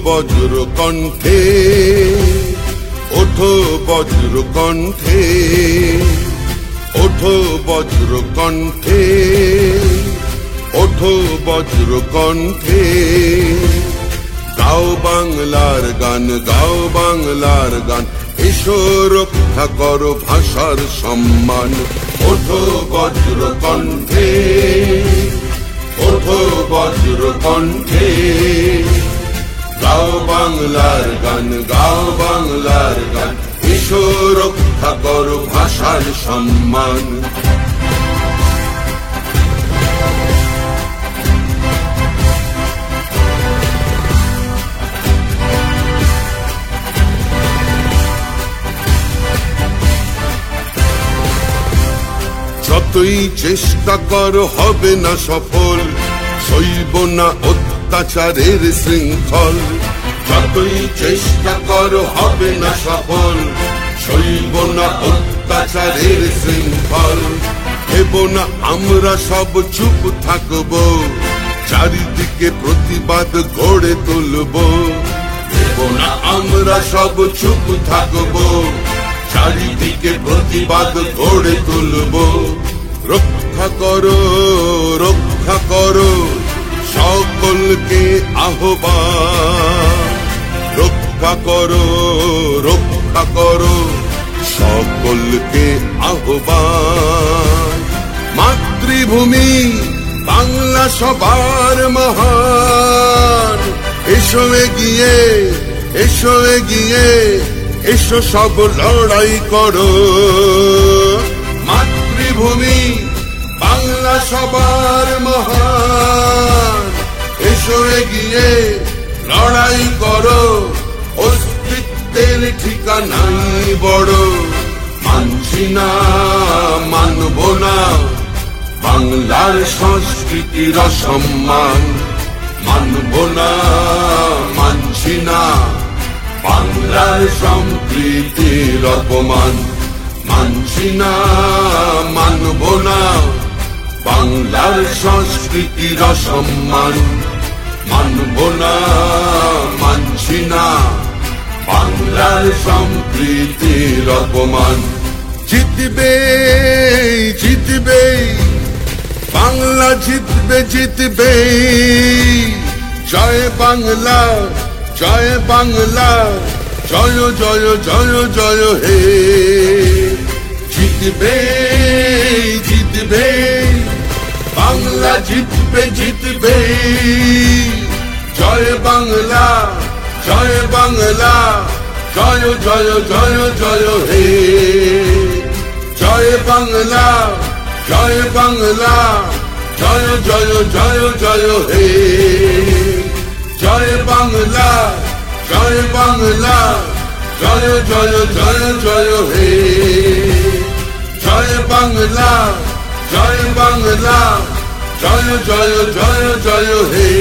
বজ্র কণ্ঠে, ওঠো বজ্র কণ্ঠে, ওঠো বজ্র কণ্ঠে, ওঠো বজ্র কণ্ঠে। গাও বাংলার গান, গাও বাংলার গান, এসো রক্ষা করো ভাষার সম্মান। ওঠো বজ্র কণ্ঠে, ওঠো বজ্র কণ্ঠে, গাও বাংলার গান, গাও বাংলার গান, এসো রক্ষা করো ভাষার সম্মান। যতই চেষ্টা কর হবে না সফল, সইব না অত্যাচারের শৃঙ্খল। যতই চেষ্টা কর হবে না সফল, সইব না অত্যাচারের শৃঙ্খল। হেব না আমরা সব চুপ থাকব, চারিদিকে প্রতিবাদ গড়ে তুলব। হেব না আমরা সব চুপ থাকব, চারিদিকে প্রতিবাদ গড়ে তুলব। রক্ষা করো, রক্ষা করো সকলকে আহ্বান। রক্ষা করো, রক্ষা করো সকলকে আহ্বান। মাতৃভূমি বাংলা সবার মহান, এসো এগিয়ে, এসো এগিয়ে, এসো সব লড়াই করো। মাতৃভূমি বাংলা সবার মহান, এসো এগিয়ে লড়াই করো। অস্তিত্বের ঠিকানাই বড়, মানছি না মানব না বাংলার সংস্কৃতির অসম্মান। মানব না, মানছি না বাংলার সম্প্রীতির অপমান। মানছি না, মানব না বাংলার সংস্কৃতির অসম্মান। মানব না, মানছি না বাংলার সম্প্রীতির অপমান। জিতবে, জিতবে বাংলা, জিতবে, জিতবে। জয় বাংলা, জয় বাংলা, জয় জয় জয় জয় হে। জিতবে, জিতবে বাংলা, জিতবে, জিতবে। জয় বাংলা, জয় বাংলা, জয় জয় জয় জয় হে। জয় বাংলা, জয় বাংলা, জয় জয় জয় জয় হে। জয় বাংলা, জয় বাংলা, জয় জয় জয় জয় হে। জয় বাংলা, জয় বাংলা, জয় জয় জয় জয় হে।